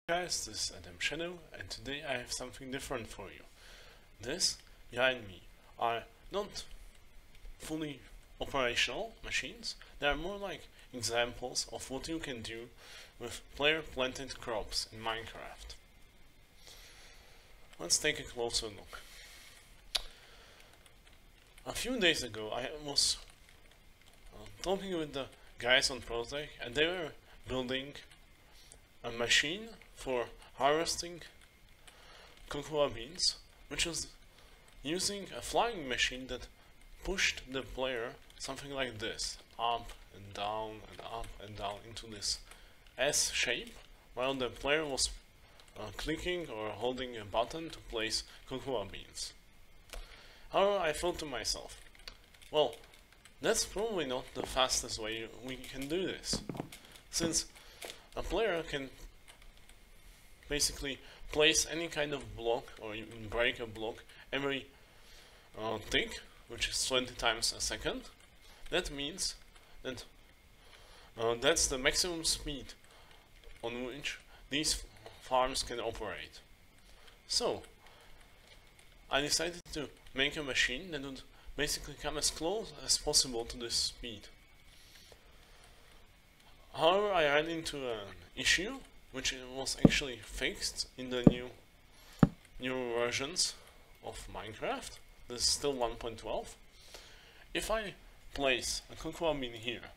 Guys, this is Adam Shadow, and today I have something different for you. This behind me are not fully operational machines, they are more like examples of what you can do with player planted crops in Minecraft. Let's take a closer look. A few days ago I was talking with the guys on Protech, and they were building a machine for harvesting cocoa beans, which was using a flying machine that pushed the player something like this, up and down and up and down into this S shape, while the player was clicking or holding a button to place cocoa beans. However, I thought to myself, well, that's probably not the fastest way we can do this, since a player can basically place any kind of block, or even break a block every tick, which is 20 times a second. That means that that's the maximum speed on which these farms can operate. So I decided to make a machine that would basically come as close as possible to this speed. However, I ran into an issue which was actually fixed in the new versions of Minecraft. This is still 1.12. If I place a cocoa bean here,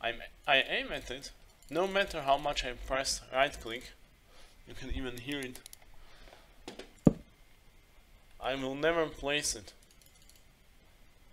I aim at it, no matter how much I press right click, you can even hear it, I will never place it.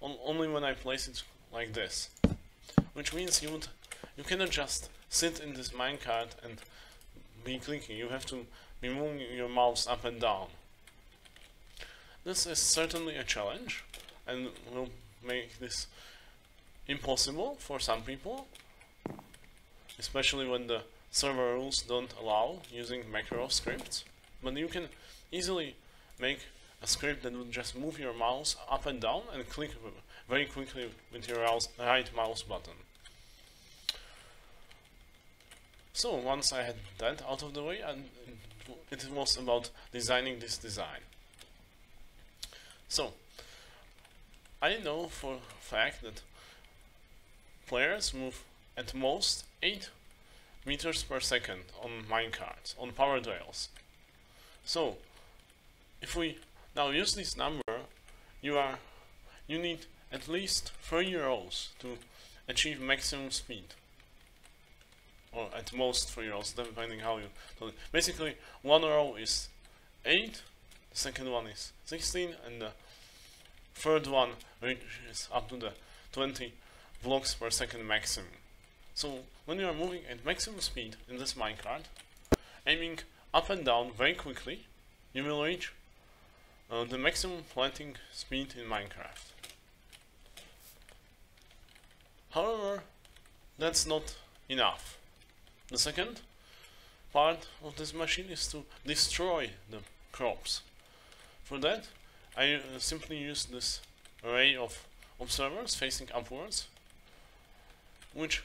Only when I place it like this. Which means you cannot just sit in this minecart and be clicking, you have to be moving your mouse up and down. This is certainly a challenge and will make this impossible for some people, especially when the server rules don't allow using macro scripts. But you can easily make a script that would just move your mouse up and down and click very quickly with your right mouse button. So once I had that out of the way, it was about designing this design. So I know for a fact that players move at most 8 meters per second on minecarts, on powered rails. So if we now use this number, you need at least 3 rows to achieve maximum speed. Or at most 3 rows, depending how you do it. Basically, one row is 8, the second one is 16, and the third one reaches up to the 20 blocks per second maximum. So when you are moving at maximum speed in this minecart, aiming up and down very quickly, you will reach the maximum planting speed in Minecraft. However, that's not enough. The second part of this machine is to destroy the crops. For that, I simply use this array of observers facing upwards, which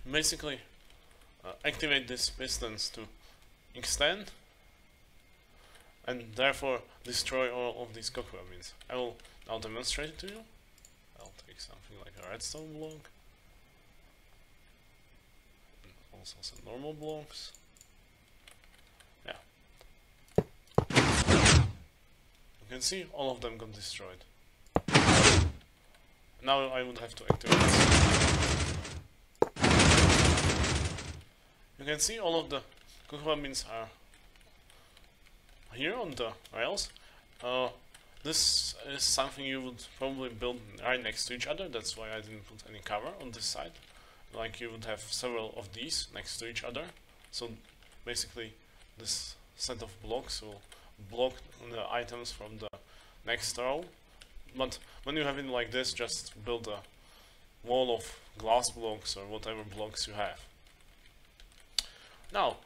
basically activate these pistons to extend and therefore destroy all of these cocoa beans. I will now demonstrate it to you. I'll take something like a redstone block. Also some normal blocks. Yeah. You can see all of them got destroyed. Now I would have to activate this. You can see all of the cocoa beans are here on the rails. This is something you would probably build right next to each other. That's why I didn't put any cover on this side. Like you would have several of these next to each other. So basically this set of blocks will block the items from the next row. But when you have it like this, just build a wall of glass blocks or whatever blocks you have. Now,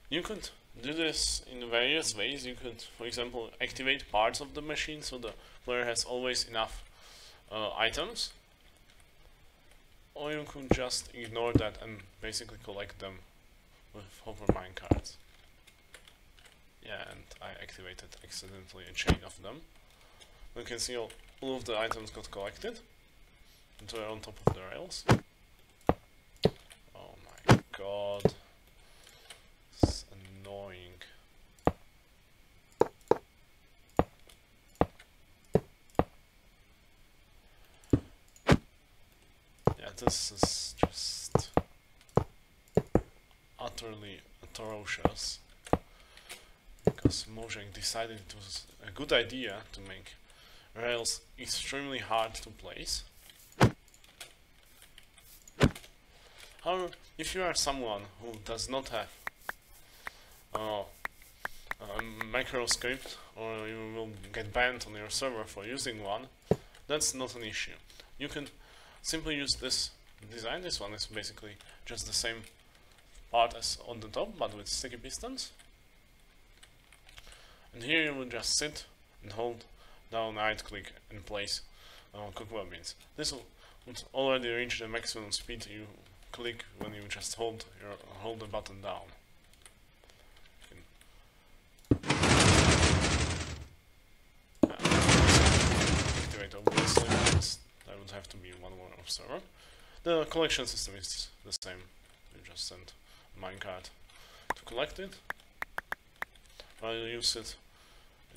you could do this in various ways. You could, for example, activate parts of the machine so the player has always enough items. Or you could just ignore that and basically collect them with hopper minecarts. Yeah, and I activated accidentally a chain of them. You can see all of the items got collected, and they're on top of the rails. Oh my god. It's annoying. Yeah, this is just utterly atrocious. Because Mojang decided it was a good idea to make rails extremely hard to place. However, if you are someone who does not have a macro script, or you will get banned on your server for using one, that's not an issue. You can simply use this design. This one is basically just the same part as on the top, but with sticky pistons. And here you will just sit and hold down right click and place cocoa beans. This would already reach the maximum speed you click when you just hold the button down. Activate obviously, because there would have to be one more observer. The collection system is the same. You just send a minecart to collect it, while you use it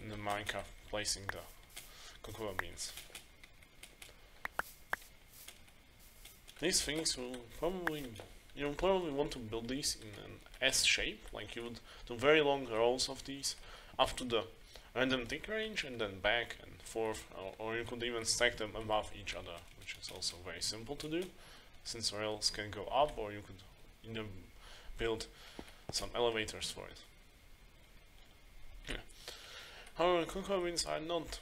in the minecart placing the cocoa beans. These things will you'll probably want to build these in an S shape, like you would do very long rows of these up to the random tick range and then back and forth, or you could even stack them above each other, which is also very simple to do, since rails can go up, or you could build some elevators for it. Yeah. However, cocoa beans are not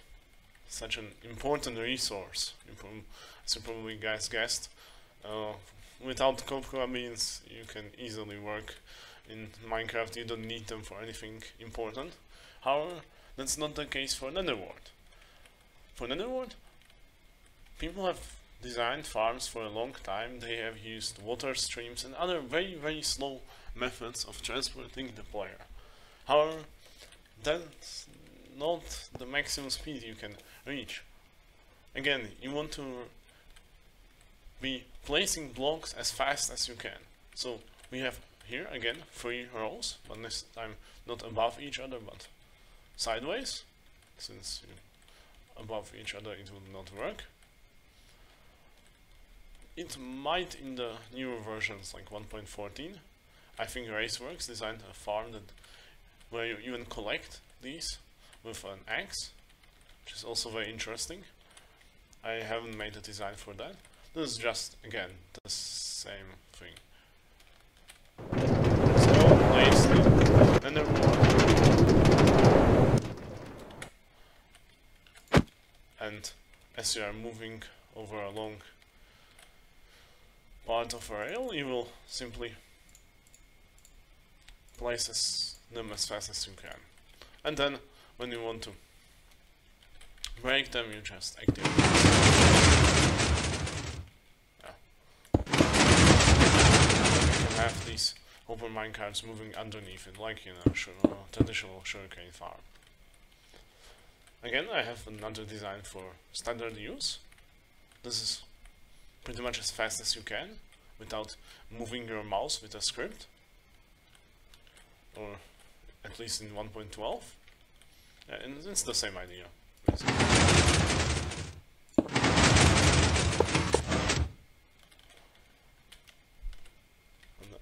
such an important resource, as you probably guys guessed. Without cocoa beans you can easily work in Minecraft. You don't need them for anything important. However, that's not the case for Netherworld. For Netherworld, people have designed farms for a long time. They have used water streams and other very slow methods of transporting the player. However, that's not the maximum speed you can reach. Again, you want to be placing blocks as fast as you can. So we have here again 3 rows, but this time not above each other but sideways, since above each other it would not work. It might in the newer versions like 1.14. I think Raceworks designed a farm where you even collect these with an axe, which is also very interesting. I haven't made a design for that. This is just, again, the same thing. So, place the Netherworld. And as you are moving over a long part of a rail, you will simply place them as fast as you can. And then, when you want to break them, you just activate them. Have these open minecarts moving underneath it, like in a traditional sugarcane farm. Again, I have another design for standard use. This is pretty much as fast as you can, without moving your mouse with a script, or at least in 1.12. And it's the same idea, basically.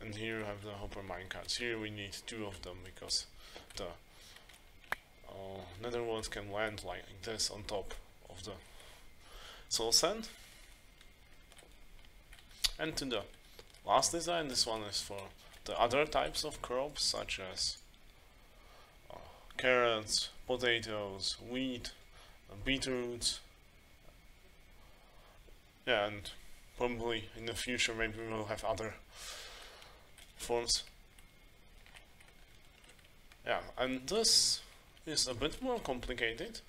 And here you have the hopper minecarts. Here we need 2 of them because the Netherworld can land like this on top of the soul sand. And to the last design, this one is for the other types of crops, such as carrots, potatoes, wheat, beetroots. Yeah, and probably in the future maybe we will have other forms. Yeah, and this is a bit more complicated.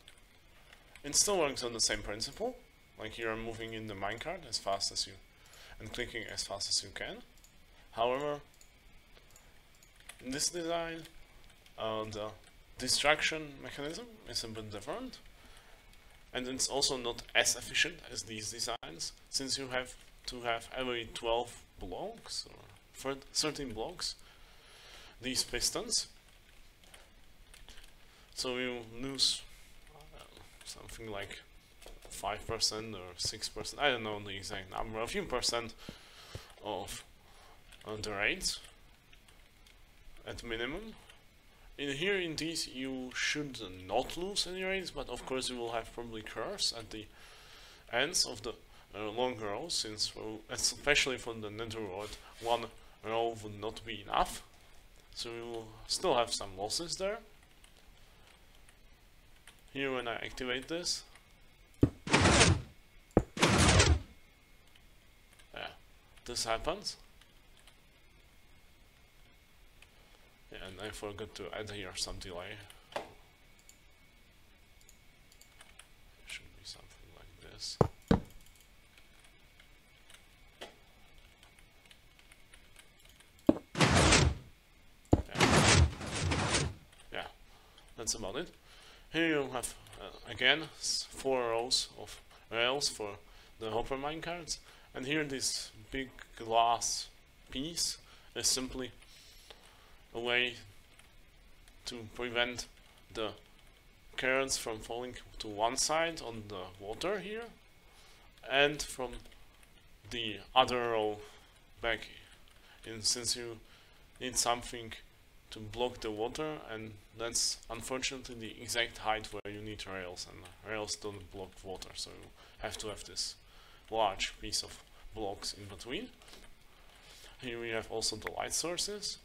It still works on the same principle, like you are moving in the minecart as fast as you and clicking as fast as you can. However, in this design, the distraction mechanism is a bit different, and it's also not as efficient as these designs, since you have to have every 12 blocks or 13 blocks these pistons, so you lose something like 5% or 6%, I don't know the exact number, a few percent of the rates at minimum. In here, in these, you should not lose any rates, but of course you will have probably curves at the ends of the long rows, since, especially for the nether world, one row would not be enough, so you will still have some losses there. Here, when I activate this, yeah, this happens. Yeah, and I forgot to add here some delay. It should be something like this. Yeah, that's about it. Here you have, again, 4 rows of rails for the hopper minecarts, and here this big glass piece is simply a way to prevent the carrots from falling to one side on the water here, and from the other row back in, since you need something to block the water, and that's unfortunately the exact height where you need rails, and rails don't block water, so you have to have this large piece of blocks in between. Here we have also the light sources.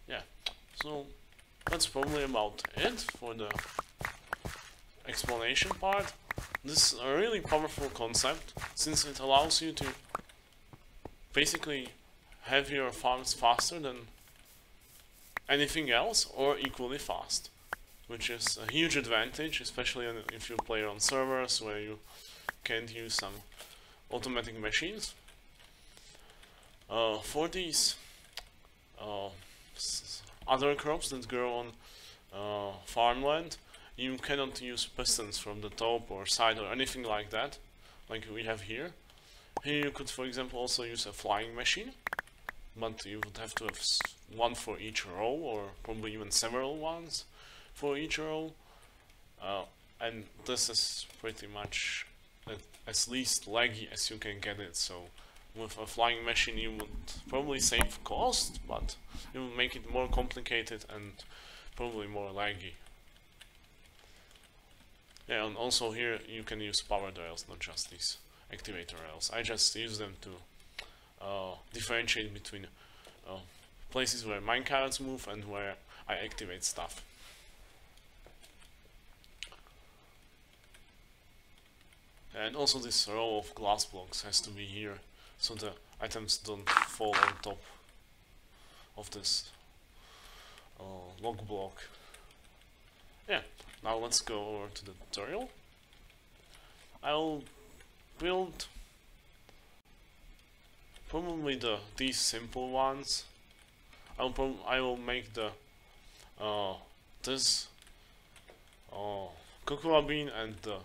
Yeah, so that's probably about it for the explanation part. This is a really powerful concept, since it allows you to basically have your farms faster than anything else, or equally fast, which is a huge advantage, especially if you play on servers where you can't use some automatic machines. For these other crops that grow on farmland, you cannot use pistons from the top or side or anything like that, like we have here. Here you could, for example, also use a flying machine, but you would have to have one for each row, or probably even several ones for each row. And this is pretty much as least laggy as you can get it, so with a flying machine you would probably save cost, but it will make it more complicated and probably more laggy. Yeah, and also here you can use powered rails, not just these activator rails. I just use them to differentiate between places where minecarts move and where I activate stuff. And also this row of glass blocks has to be here, so the items don't fall on top of this log block. Yeah, now let's go over to the tutorial. I'll build probably these simple ones. I will make the this cocoa bean and the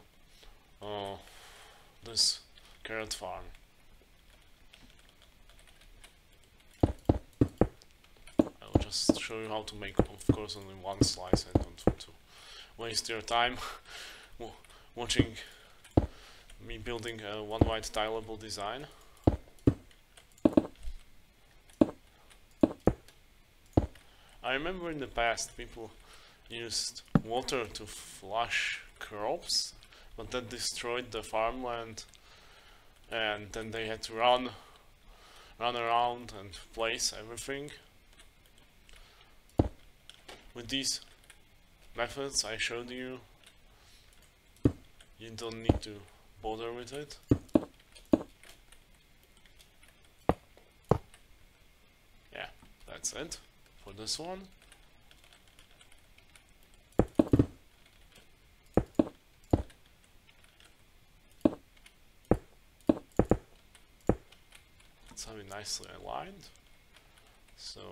this carrot farm. I'll just show you how to make, of course, only one slice. I don't want to waste your time watching me building a one white tileable design. I remember in the past people used water to flush crops, but that destroyed the farmland, and then they had to run around and place everything. With these methods I showed you, you don't need to bother with it. Yeah, that's it for this one. Let's have it nicely aligned. So,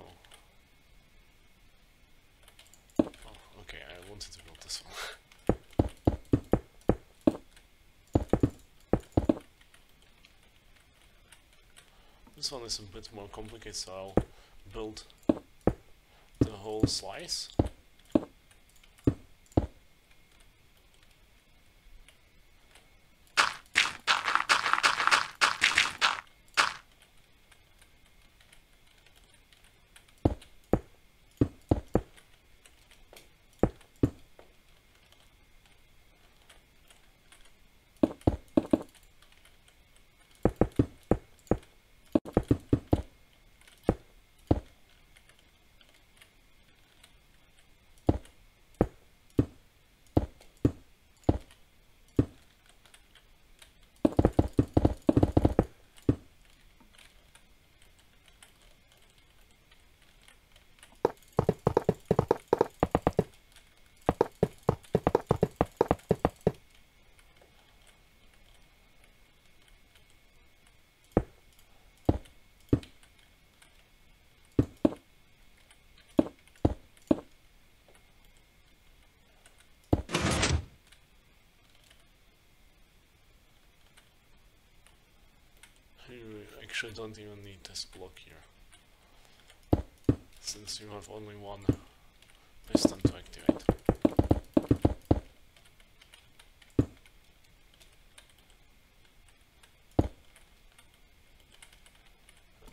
oh, okay, I wanted to build this one. This one is a bit more complicated, so I'll build the whole slice. You actually don't even need this block here, since you have only one piston to activate.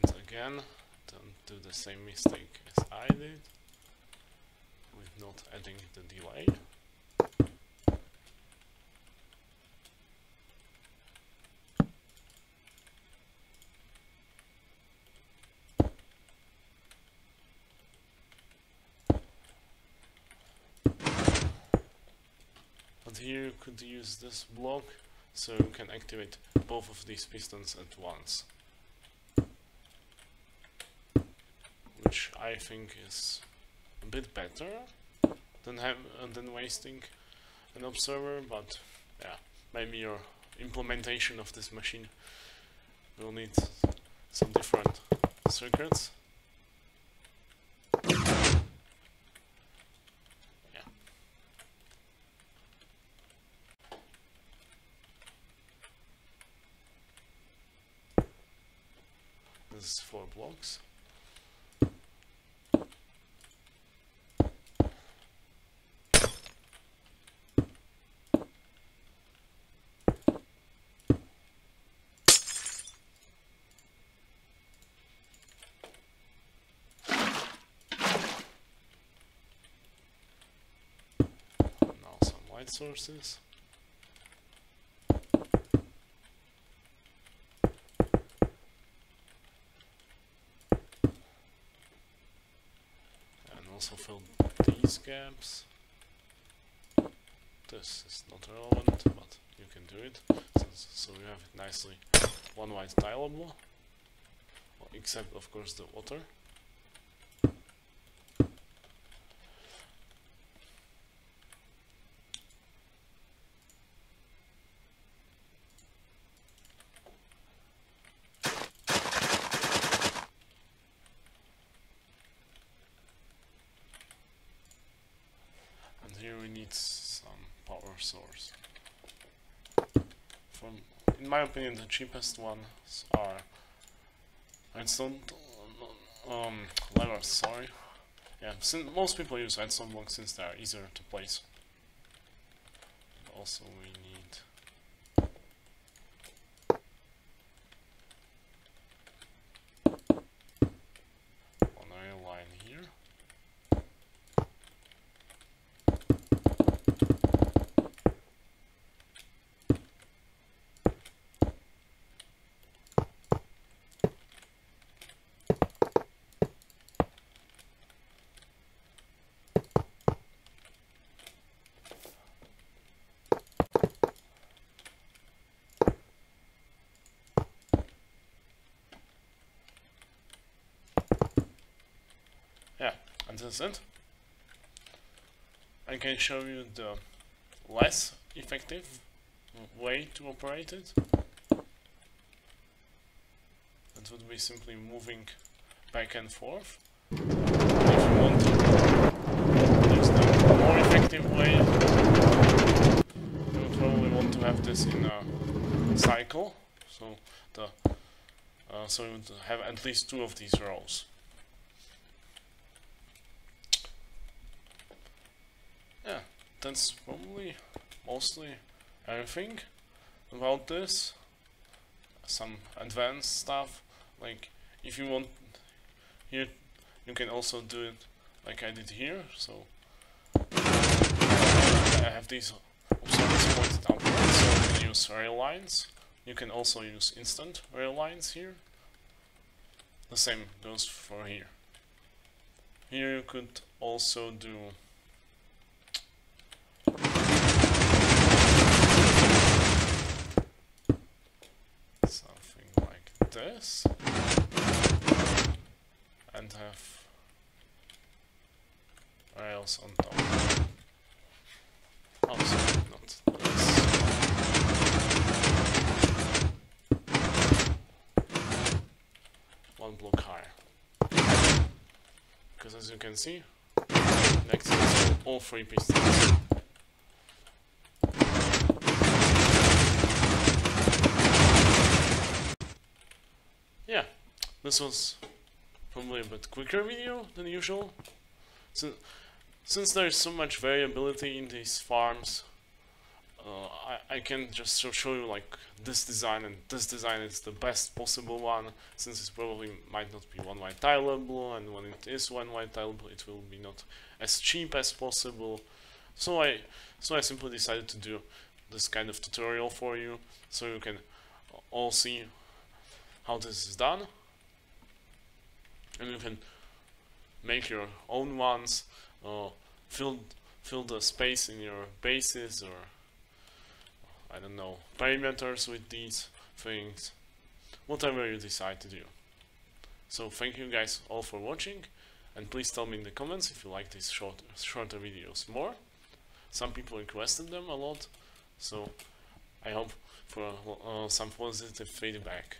And again, don't do the same mistake as I did, with not adding the delay. Here you could use this block so you can activate both of these pistons at once, which I think is a bit better than wasting an observer, but yeah, maybe your implementation of this machine will need some different circuits. This is 4 blocks. Now some light sources. Also fill these gaps. This is not relevant, but you can do it. So you have it nicely one white tileable, except of course the water. Here we need some power source. In my opinion, the cheapest ones are redstone levers. Sorry, yeah. Most people use redstone blocks since they are easier to place. Also, we need one rail line here. Yeah, and that's it. I can show you the less effective way to operate it. That would be simply moving back and forth If you want to use the more effective way, you would probably want to have this in a cycle, so so you would have at least 2 of these rows. Yeah, that's probably mostly everything about this. Some advanced stuff, like if you want here, you can also do it like I did here. So I have these observers pointed upwards, so you can use rail lines. You can also use instant rail lines here. The same goes for here. Here you could also do something like this and have rails on top. Oh, sorry, not this. One block higher. Because as you can see, next is all 3 pistons. Yeah, this was probably a bit quicker video than usual. Since there is so much variability in these farms, I can just show you like this design, and this design is the best possible one, since it probably might not be one white tileable, and when it is one white tileable it will be not as cheap as possible. So I simply decided to do this kind of tutorial for you, so you can all see how this is done, and you can make your own ones, fill the space in your bases, or I don't know, perimeters with these things, whatever you decide to do. So thank you guys all for watching, and please tell me in the comments if you like these shorter videos more. Some people requested them a lot, so I hope for some positive feedback.